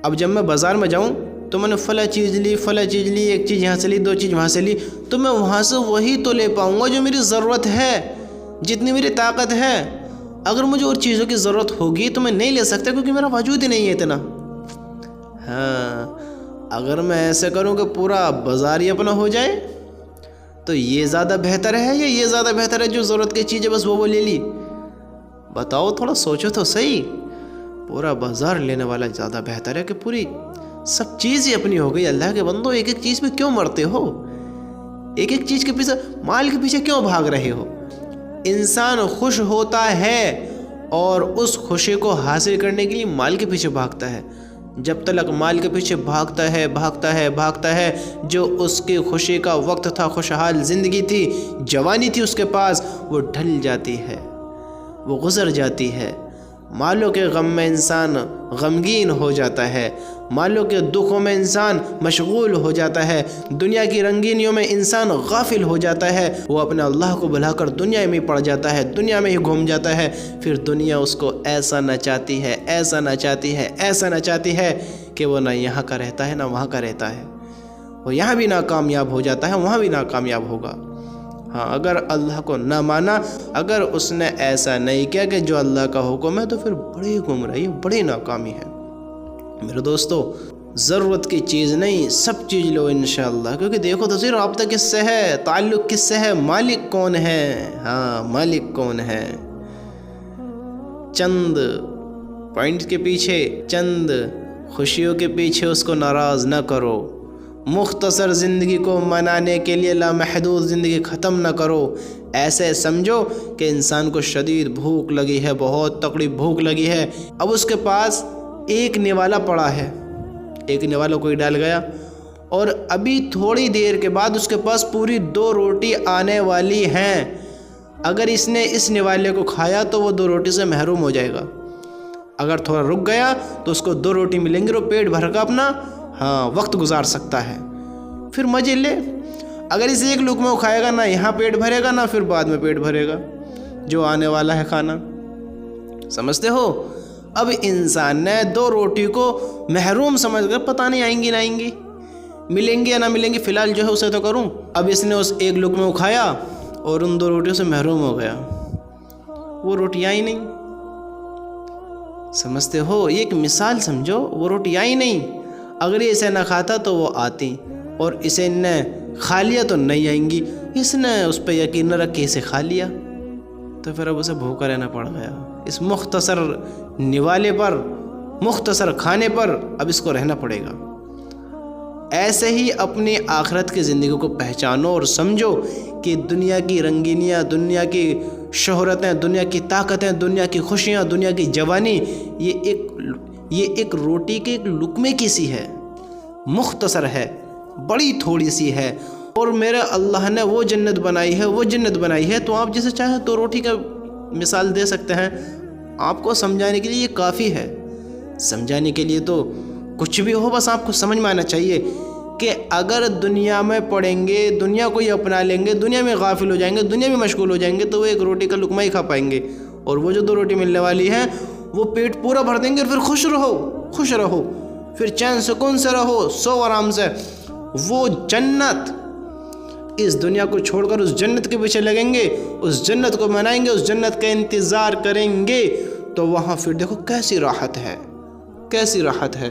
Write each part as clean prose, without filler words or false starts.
اب جب میں بازار میں جاؤں تو میں نے فلاں چیز لی، ایک چیز یہاں سے لی، 2 چیز وہاں سے لی، تو میں وہاں سے وہی تو لے پاؤں گا جو میری ضرورت ہے، جتنی میری طاقت ہے۔ اگر مجھے اور چیزوں کی ضرورت ہوگی تو میں نہیں لے سکتا، کیونکہ میرا وجود ہی نہیں ہے اتنا۔ ہاں، اگر میں ایسے کروں کہ پورا بازار ہی اپنا ہو جائے تو یہ زیادہ بہتر ہے یا یہ زیادہ بہتر ہے جو ضرورت کی چیز ہے بس وہ لے لی؟ بتاؤ، تھوڑا سوچو تو صحیح۔ پورا بازار لینے والا زیادہ بہتر ہے کہ پوری سب چیز ہی اپنی ہو گئی؟ اللہ کے بندو، ایک ایک چیز پہ کیوں مرتے ہو؟ ایک ایک چیز کے پیچھے، مال کے پیچھے کیوں بھاگ رہے ہو؟ انسان خوش ہوتا ہے اور اس خوشی کو حاصل کرنے کے لیے مال کے پیچھے بھاگتا ہے۔ جب تک مال کے پیچھے بھاگتا ہے، جو اس کی خوشی کا وقت تھا، خوشحال زندگی تھی، جوانی تھی اس کے پاس، وہ ڈھل جاتی ہے، وہ گزر جاتی ہے۔ مالوں کے غم میں انسان غمگین ہو جاتا ہے، مالوں کے دکھوں میں انسان مشغول ہو جاتا ہے، دنیا کی رنگینیوں میں انسان غافل ہو جاتا ہے، وہ اپنے اللہ کو بھلا کر دنیا میں پڑ جاتا ہے، دنیا میں ہی گھوم جاتا ہے۔ پھر دنیا اس کو ایسا نچاتی ہے کہ وہ نہ یہاں کا رہتا ہے نہ وہاں کا رہتا ہے، وہ یہاں بھی ناکامیاب ہو جاتا ہے، وہاں بھی ناکامیاب ہوگا۔ ہاں، اگر اللہ کو نہ مانا، اگر اس نے ایسا نہیں کیا کہ جو اللہ کا حکم ہے، تو پھر بڑی گمراہی، بڑی ناکامی ہے۔ میرے دوستو، ضرورت کی چیز نہیں، سب چیز لو انشاءاللہ، کیونکہ دیکھو تو صحیح، رابطہ کس سے ہے، تعلق کس سے ہے، مالک کون ہے؟ ہاں، مالک کون ہے؟ چند پوائنٹ کے پیچھے، چند خوشیوں کے پیچھے اس کو ناراض نہ کرو۔ مختصر زندگی کو منانے کے لیے لامحدود زندگی ختم نہ کرو۔ ایسے سمجھو کہ انسان کو شدید بھوک لگی ہے، بہت تکڑی بھوک لگی ہے، اب اس کے پاس ایک نوالا پڑا ہے، ایک نوالا کوئی ڈال گیا، اور ابھی تھوڑی دیر کے بعد اس کے پاس پوری 2 روٹی آنے والی ہیں۔ اگر اس نے اس نوالے کو کھایا تو وہ 2 روٹی سے محروم ہو جائے گا۔ اگر تھوڑا رک گیا تو اس کو 2 روٹی ملیں گے، وہ پیٹ بھر کا اپنا وقت گزار سکتا ہے، پھر مزے لے۔ اگر اس ایک لقمہ کو کھائے گا، نہ یہاں پیٹ بھرے گا، نہ پھر بعد میں پیٹ بھرے گا جو آنے والا ہے کھانا۔ سمجھتے ہو؟ اب انسان نے 2 روٹی کو محروم سمجھ کر، پتہ نہیں آئیں گی نہ آئیں گی، ملیں گی یا نہ ملیں گی، فی الحال جو ہے اسے تو کروں۔ اب اس نے اس ایک لقمہ کو کھایا اور ان 2 روٹیوں سے محروم ہو گیا، وہ روٹیاں ہی نہیں۔ سمجھتے ہو؟ یہ ایک مثال سمجھو، وہ روٹیاں ہی نہیں، اگر یہ اسے نہ کھاتا تو وہ آتی، اور اسے نے کھا لیا تو نہیں آئیں گی، اس نے اس پہ یقین نہ رکھ کے اسے کھا لیا، تو پھر اب اسے بھوکا رہنا پڑ گیا۔ اس مختصر نوالے پر، مختصر کھانے پر اب اس کو رہنا پڑے گا۔ ایسے ہی اپنی آخرت کی زندگی کو پہچانو اور سمجھو کہ دنیا کی رنگینیاں، دنیا کی شہرتیں، دنیا کی طاقتیں، دنیا کی خوشیاں، دنیا کی جوانی، یہ ایک روٹی کے ایک لقمے کی سی ہے، مختصر ہے، بڑی تھوڑی سی ہے، اور میرے اللہ نے وہ جنت بنائی ہے، تو آپ جسے چاہیں تو روٹی کا مثال دے سکتے ہیں۔ آپ کو سمجھانے کے لیے یہ کافی ہے، سمجھانے کے لیے تو کچھ بھی ہو، بس آپ کو سمجھ میں آنا چاہیے کہ اگر دنیا میں پڑیں گے، دنیا کو ہی اپنا لیں گے، دنیا میں غافل ہو جائیں گے، دنیا میں مشغول ہو جائیں گے، تو وہ ایک روٹی کا لقمہ ہی کھا پائیں گے، اور وہ جو 2 روٹی ملنے والی ہیں وہ پیٹ پورا بھر دیں گے، اور پھر خوش رہو، پھر چین سکون سے رہو، سو آرام سے۔ وہ جنت، اس دنیا کو چھوڑ کر اس جنت کے پیچھے لگیں گے، اس جنت کو منائیں گے، اس جنت کا انتظار کریں گے، تو وہاں پھر دیکھو کیسی راحت ہے۔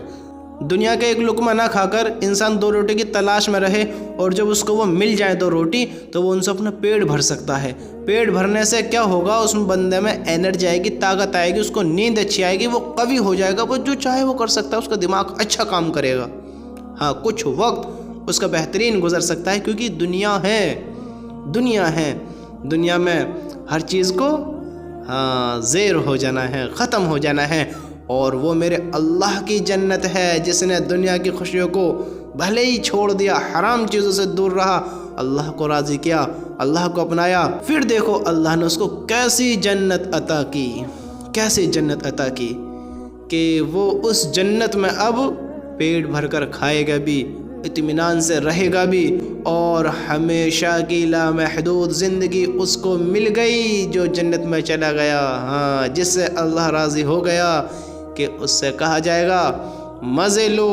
دنیا کا ایک لقمہ نہ کھا کر انسان 2 روٹی کی تلاش میں رہے، اور جب اس کو وہ مل جائے 2 روٹی تو وہ ان سے اپنا پیٹ بھر سکتا ہے۔ پیٹ بھرنے سے کیا ہوگا؟ اس بندے میں انرجی آئے گی، طاقت آئے گی، اس کو نیند اچھی آئے گی، وہ قوی ہو جائے گا، وہ جو چاہے وہ کر سکتا ہے، اس کا دماغ اچھا کام کرے گا۔ ہاں، کچھ وقت اس کا بہترین گزر سکتا ہے، کیونکہ دنیا ہے، دنیا میں ہر چیز کو زیر ہو جانا ہے، ختم ہو جانا ہے، اور وہ میرے اللہ کی جنت ہے جس نے دنیا کی خوشیوں کو بھلے ہی چھوڑ دیا، حرام چیزوں سے دور رہا، اللہ کو راضی کیا، اللہ کو اپنایا، پھر دیکھو اللہ نے اس کو کیسی جنت عطا کی کہ وہ اس جنت میں اب پیٹ بھر کر کھائے گا بھی، اطمینان سے رہے گا بھی، اور ہمیشہ کی لامحدود زندگی اس کو مل گئی جو جنت میں چلا گیا۔ ہاں، جس سے اللہ راضی ہو گیا کہ اس سے کہا جائے گا مزے لو،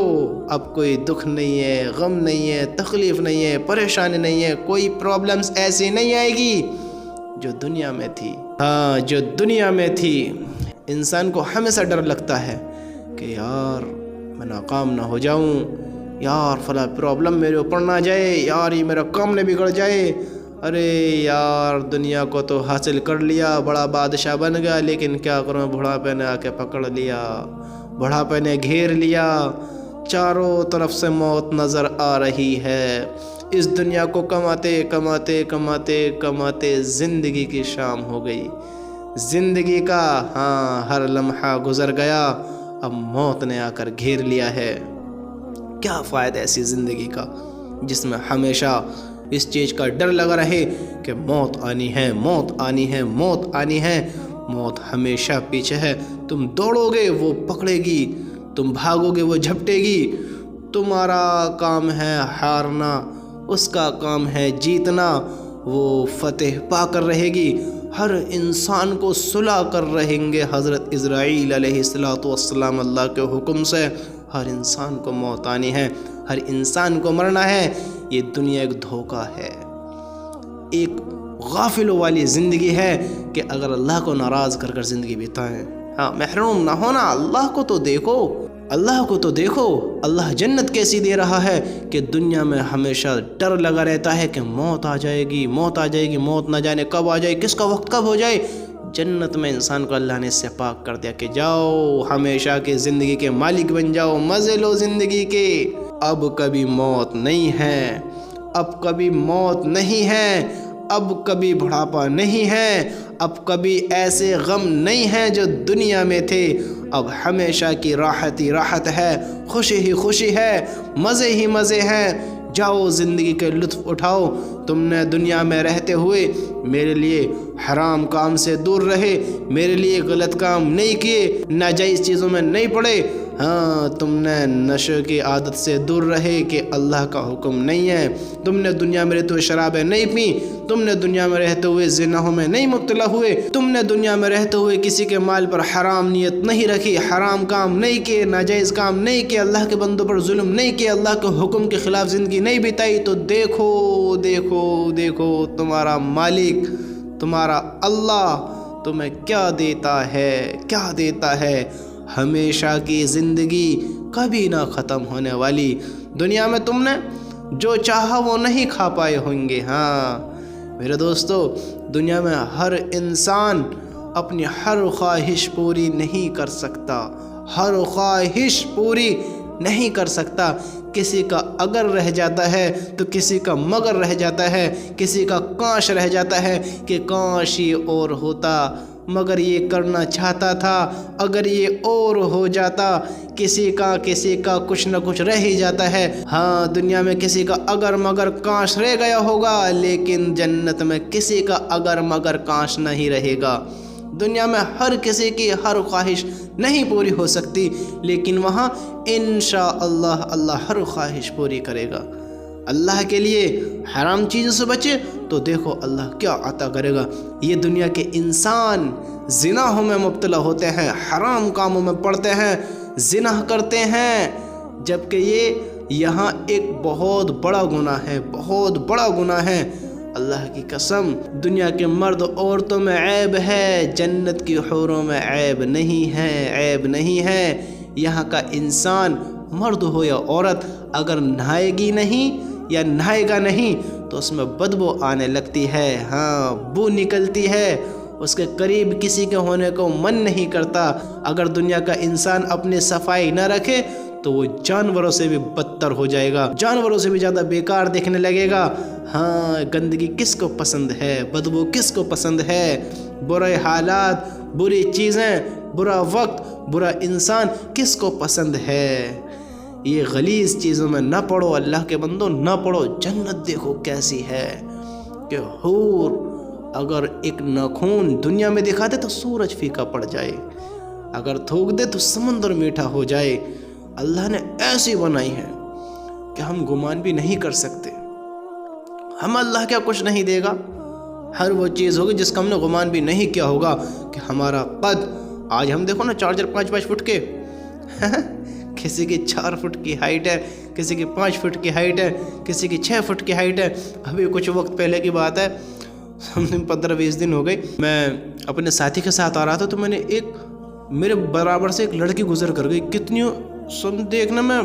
اب کوئی دکھ نہیں ہے، غم نہیں ہے، تکلیف نہیں ہے، پریشانی نہیں ہے، کوئی پرابلمز ایسی نہیں آئے گی جو دنیا میں تھی۔ ہاں، جو دنیا میں تھی۔ انسان کو ہمیشہ ڈر لگتا ہے کہ یار میں ناکام نہ ہو جاؤں، یار فلاں پرابلم میرے اوپر نہ جائے، یار یہ میرا کام نہ بگڑ جائے، ارے یار دنیا کو تو حاصل کر لیا، بڑا بادشاہ بن گیا، لیکن کیا کروں، بڑھاپے نے آ کے پکڑ لیا، بڑھاپے نے گھیر لیا، چاروں طرف سے موت نظر آ رہی ہے۔ اس دنیا کو کماتے کماتے کماتے کماتے زندگی کی شام ہو گئی، زندگی کا ہر لمحہ گزر گیا، اب موت نے آ کر گھیر لیا ہے۔ کیا فائدہ ایسی زندگی کا جس میں ہمیشہ اس چیز کا ڈر لگا رہے کہ موت آنی ہے، موت آنی ہے، موت آنی ہے۔ موت ہمیشہ پیچھے ہے، تم دوڑو گے وہ پکڑے گی، تم بھاگو گے وہ جھپٹے گی۔ تمہارا کام ہے ہارنا، اس کا کام ہے جیتنا، وہ فتح پا کر رہے گی۔ ہر انسان کو صلح کر رہیں گے حضرت اسرائیل علیہ السلام اللہ کے حکم سے۔ ہر انسان کو موت آنی ہے، ہر انسان کو مرنا ہے۔ یہ دنیا ایک دھوکہ ہے، ایک غافلوں والی زندگی ہے کہ اگر اللہ کو ناراض کر کر زندگی بتائیں، محروم نہ ہونا، اللہ کو تو دیکھو، اللہ کو تو دیکھو، اللہ جنت کیسی دے رہا ہے کہ دنیا میں ہمیشہ ڈر لگا رہتا ہے کہ موت آ جائے گی، موت آ جائے گی، موت نہ جانے کب آ جائے، کس کا وقت کب ہو جائے۔ جنت میں انسان کو اللہ نے اس سے پاک کر دیا کہ جاؤ ہمیشہ کی زندگی کے مالک بن جاؤ، مزے لو زندگی کے، اب کبھی موت نہیں ہے، اب کبھی موت نہیں ہے، اب کبھی بڑھاپا نہیں ہے، اب کبھی ایسے غم نہیں ہیں جو دنیا میں تھے، اب ہمیشہ کی راحت ہی راحت ہے، خوشی ہی خوشی ہے، مزے ہی مزے ہیں۔ جاؤ زندگی کے لطف اٹھاؤ۔ تم نے دنیا میں رہتے ہوئے میرے لیے حرام کام سے دور رہے، میرے لیے غلط کام نہیں کیے، ناجائز چیزوں میں نہیں پڑے، تم نے نشے کی عادت سے دور رہے کہ اللہ کا حکم نہیں ہے، تم نے دنیا میں رہتے ہوئے شرابیں نہیں پی، تم نے دنیا میں رہتے ہوئے زناحوں میں نہیں مبتلا ہوئے، تم نے دنیا میں رہتے ہوئے کسی کے مال پر حرام نیت نہیں رکھی، حرام کام نہیں کیے، ناجائز کام نہیں کیے، اللہ کے بندوں پر ظلم نہیں کیے، اللہ کے حکم کے خلاف زندگی نہیں بتائی، تو دیکھو دیکھو دیکھو تمہارا مالک، تمہارا اللہ تمہیں کیا دیتا ہے، کیا دیتا ہے۔ ہمیشہ کی زندگی کبھی نہ ختم ہونے والی دنیا میں تم نے جو چاہا وہ نہیں کھا پائے ہوں گے۔ میرے دوستو، دنیا میں ہر انسان اپنی ہر خواہش پوری نہیں کر سکتا، ہر خواہش پوری نہیں کر سکتا۔ کسی کا اگر رہ جاتا ہے تو کسی کا مگر رہ جاتا ہے، کسی کا کاش رہ جاتا ہے کہ کاش یہ اور ہوتا، مگر یہ کرنا چاہتا تھا، اگر یہ اور ہو جاتا۔ کسی کا کچھ نہ کچھ رہ ہی جاتا ہے۔ دنیا میں کسی کا اگر مگر کاش رہ گیا ہوگا، لیکن جنت میں کسی کا اگر مگر کاش نہیں رہے گا۔ دنیا میں ہر کسی کی ہر خواہش نہیں پوری ہو سکتی، لیکن وہاں انشاءاللہ اللہ ہر خواہش پوری کرے گا۔ اللہ کے لیے حرام چیزوں سے بچے تو دیکھو اللہ کیا عطا کرے گا۔ یہ دنیا کے انسان زناحوں میں مبتلا ہوتے ہیں، حرام کاموں میں پڑتے ہیں، زنا کرتے ہیں، جبکہ یہ یہاں ایک بہت بڑا گناہ ہے، بہت بڑا گناہ ہے۔ اللہ کی قسم، دنیا کے مرد عورتوں میں عیب ہے، جنت کی حوروں میں عیب نہیں ہے، عیب نہیں ہے۔ یہاں کا انسان مرد ہو یا عورت اگر نہائے گی نہیں یا نہائے گا نہیں تو اس میں بدبو آنے لگتی ہے، بو نکلتی ہے، اس کے قریب کسی کے ہونے کو من نہیں کرتا۔ اگر دنیا کا انسان اپنی صفائی نہ رکھے تو وہ جانوروں سے بھی بدتر ہو جائے گا، جانوروں سے بھی زیادہ بیکار دیکھنے لگے گا۔ گندگی کس کو پسند ہے، بدبو کس کو پسند ہے، برے حالات، بری چیزیں، برا وقت، برا انسان کس کو پسند ہے۔ یہ غلیظ چیزوں میں نہ پڑو اللہ کے بندوں، نہ پڑو۔ جنت دیکھو کیسی ہے کہ حور اگر ایک ناخون دنیا میں دکھا دے تو سورج پھیکا پڑ جائے، اگر تھوک دے تو سمندر میٹھا ہو جائے۔ اللہ نے ایسی بنائی ہے کہ ہم گمان بھی نہیں کر سکتے۔ ہم اللہ کیا کچھ نہیں دے گا، ہر وہ چیز ہوگی جس کا ہم نے گمان بھی نہیں کیا ہوگا کہ ہمارا قد، آج ہم دیکھو نا چارجر 5 فٹ کے کسی کی 4 فٹ کی ہائٹ ہے، کسی کی 5 فٹ کی ہائٹ ہے، کسی کی 6 فٹ کی ہائٹ ہے۔ ابھی کچھ وقت پہلے کی بات ہے، 15-20 دن ہو گئے، میں اپنے ساتھی کے ساتھ آ رہا تھا تو میں نے ایک میرے برابر سے ایک لڑکی گزر کر گئی، کتنی دیکھنے میں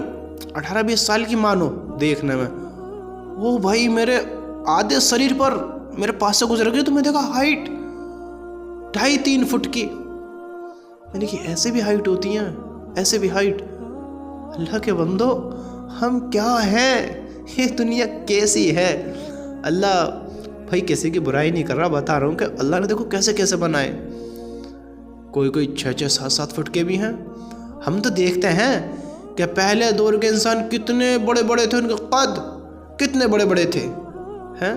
18-20 سال کی مانو دیکھنے میں، وہ بھائی میرے آدھے شریر پر میرے پاس سے گزر گئی تو میں دیکھا ہائٹ 2.5-3 فٹ کی۔ میں نے کہ ایسے بھی ہائٹ ہوتی ہیں، ایسے بھی ہائٹ۔ اللہ کے بندو، ہم کیا ہیں؟ یہ دنیا کیسی ہے؟ اللہ بھائی کسی کی برائی نہیں کر رہا، بتا رہا ہوں کہ اللہ نے دیکھو کیسے کیسے بنائے۔ کوئی 6-6 7-7 فٹ کے بھی ہیں۔ ہم تو دیکھتے ہیں کہ پہلے دور کے انسان کتنے بڑے بڑے تھے، ان کے قد کتنے بڑے بڑے تھے ہیں۔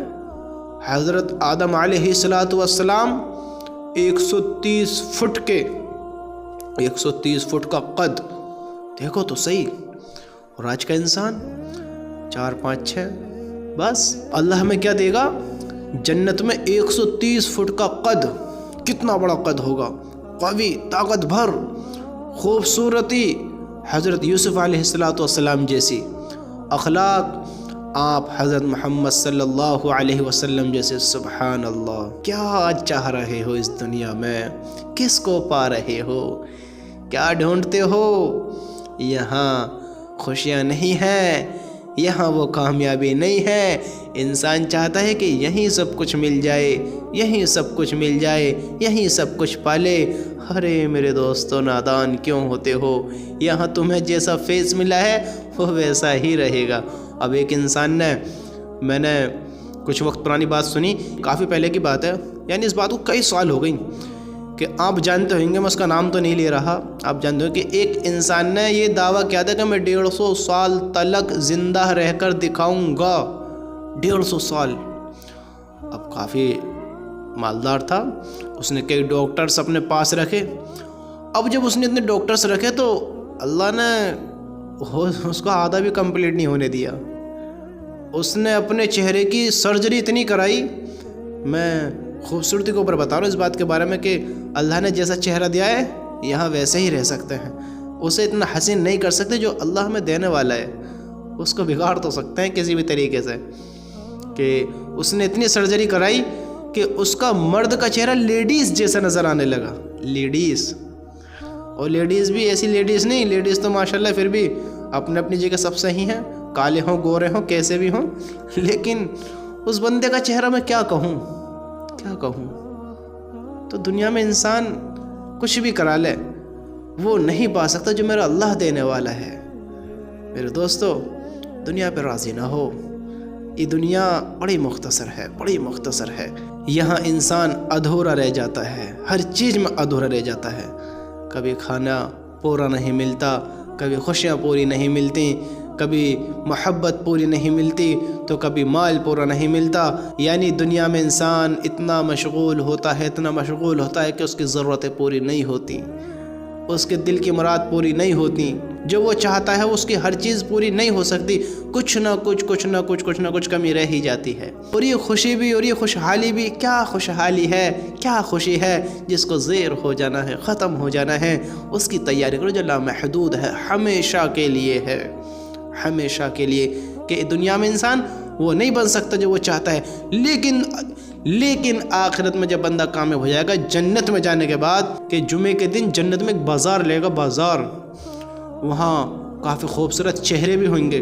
حضرت آدم علیہ السلام 130 فٹ کے، 130 فٹ کا قد، دیکھو تو صحیح۔ اور آج کا انسان 4-5-6، بس اللہ ہمیں کیا دے گا؟ جنت میں 130 فٹ کا قد، کتنا بڑا قد ہوگا، قوی، طاقت بھر، خوبصورتی حضرت یوسف علیہ السلام جیسی، اخلاق آپ حضرت محمد صلی اللہ علیہ وسلم جیسے۔ سبحان اللہ، کیا چاہ رہے ہو اس دنیا میں؟ کس کو پا رہے ہو؟ کیا ڈھونڈتے ہو؟ یہاں خوشیاں نہیں ہیں، یہاں وہ کامیابی نہیں ہے۔ انسان چاہتا ہے کہ یہیں سب کچھ مل جائے، یہیں سب کچھ مل جائے، یہیں سب کچھ پالے۔ ارے میرے دوستو، نادان کیوں ہوتے ہو؟ یہاں تمہیں جیسا فیس ملا ہے وہ ویسا ہی رہے گا۔ اب ایک انسان نے، میں نے کچھ وقت پرانی بات سنی، کافی پہلے کی بات ہے، یعنی اس بات کو کئی سال ہو گئی، کہ آپ جانتے ہوئیں گے، میں اس کا نام تو نہیں لے رہا، آپ جانتے ہو کہ ایک انسان نے یہ دعویٰ کیا تھا کہ میں 150 سال تلک زندہ رہ کر دکھاؤں گا۔ 150 سال۔ اب کافی مالدار تھا، اس نے کئی ڈاکٹرز اپنے پاس رکھے۔ اب جب اس نے اتنے ڈاکٹرز رکھے تو اللہ نے اس کو آدھا بھی کمپلیٹ نہیں ہونے دیا۔ اس نے اپنے چہرے کی سرجری اتنی کرائی، میں خوبصورتی کے اوپر بتا رہا ہوں اس بات کے بارے میں کہ اللہ نے جیسا چہرہ دیا ہے یہاں ویسے ہی رہ سکتے ہیں، اسے اتنا حسین نہیں کر سکتے جو اللہ ہمیں دینے والا ہے، اس کو بگاڑ تو سکتے ہیں کسی بھی طریقے سے۔ کہ اس نے اتنی سرجری کرائی کہ اس کا مرد کا چہرہ لیڈیز جیسا نظر آنے لگا، لیڈیز۔ اور لیڈیز بھی ایسی لیڈیز نہیں، لیڈیز تو ماشاءاللہ پھر بھی اپنے اپنی جگہ سب صحیح ہیں، کالے ہوں گورے ہوں کیسے بھی ہوں، لیکن اس بندے کا چہرہ میں کیا کہوں، کیا کہوں۔ تو دنیا میں انسان کچھ بھی کرا لے، وہ نہیں پا سکتا جو میرا اللہ دینے والا ہے۔ میرے دوستو، دنیا پہ راضی نہ ہو، یہ دنیا بڑی مختصر ہے، بڑی مختصر ہے۔ یہاں انسان ادھورا رہ جاتا ہے، ہر چیز میں ادھورا رہ جاتا ہے۔ کبھی کھانا پورا نہیں ملتا، کبھی خوشیاں پوری نہیں ملتی، کبھی محبت پوری نہیں ملتی، تو کبھی مال پورا نہیں ملتا۔ یعنی دنیا میں انسان اتنا مشغول ہوتا ہے، اتنا مشغول ہوتا ہے کہ اس کی ضرورتیں پوری نہیں ہوتی، اس کے دل کی مراد پوری نہیں ہوتی، جو وہ چاہتا ہے اس کی ہر چیز پوری نہیں ہو سکتی، کچھ نہ کچھ کمی رہ ہی جاتی ہے۔ اور یہ خوشی بھی اور یہ خوشحالی بھی، کیا خوشحالی ہے، کیا خوشی ہے جس کو زیر ہو جانا ہے، ختم ہو جانا ہے، اس کی تیاری کرو جو لامحدود ہے، ہمیشہ کے لیے ہے، ہمیشہ کے لیے۔ کہ دنیا میں انسان وہ نہیں بن سکتا جو وہ چاہتا ہے، لیکن آخرت میں جب بندہ کامیاب ہو جائے گا جنت میں جانے کے بعد، کہ جمعے کے دن جنت میں ایک بازار لے گا، بازار، وہاں کافی خوبصورت چہرے بھی ہوں گے،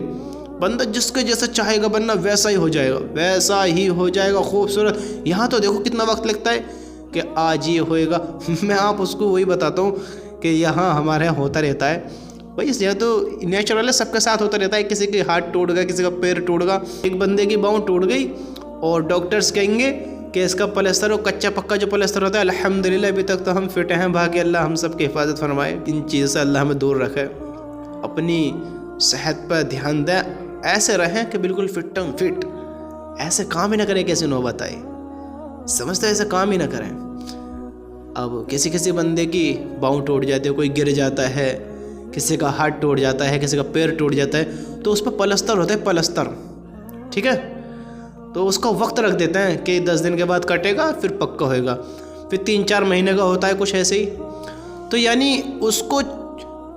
بندہ جس کے جیسا چاہے گا بننا ویسا ہی ہو جائے گا، ویسا ہی ہو جائے گا، خوبصورت۔ یہاں تو دیکھو کتنا وقت لگتا ہے کہ آج یہ ہوئے گا، میں آپ اس کو وہی بتاتا ہوں کہ یہاں ہمارے یہاں ہوتا رہتا ہے بھائی، یہ تو نیچرل ہے، سب کے ساتھ ہوتا رہتا ہے، کسی کے ہاتھ ٹوٹ گیا، کسی کا پیر ٹوٹ گیا، ایک بندے کی باؤں ٹوٹ گئی اور ڈاکٹرز کہیں گے کہ اس کا پلستر ہو، کچا پکا جو پلستر ہوتا ہے، الحمدللہ ابھی تک تو ہم فٹ ہیں، باقی اللہ ہم سب کی حفاظت فرمائے، ان چیزوں سے اللہ ہمیں دور رکھے، اپنی صحت پر دھیان دیں، ایسے رہیں کہ بالکل فٹ، ایسے کام ہی نہ کریں کیسے نوبت آئے، سمجھتے ایسے کام ہی نہ کریں۔ اب کسی بندے کی باؤں ٹوٹ جاتی ہے، کوئی گر جاتا ہے، کسی کا ہاتھ ٹوٹ جاتا ہے، کسی کا پیر ٹوٹ جاتا ہے، تو اس پہ پلستر ہوتا ہے، پلستر، ٹھیک ہے، تو اس کا وقت رکھ دیتے ہیں کہ 10 دن کے بعد کٹے گا، پھر پکا ہوئے گا، پھر 3-4 مہینے کا ہوتا ہے کچھ ایسے ہی۔ تو یعنی اس کو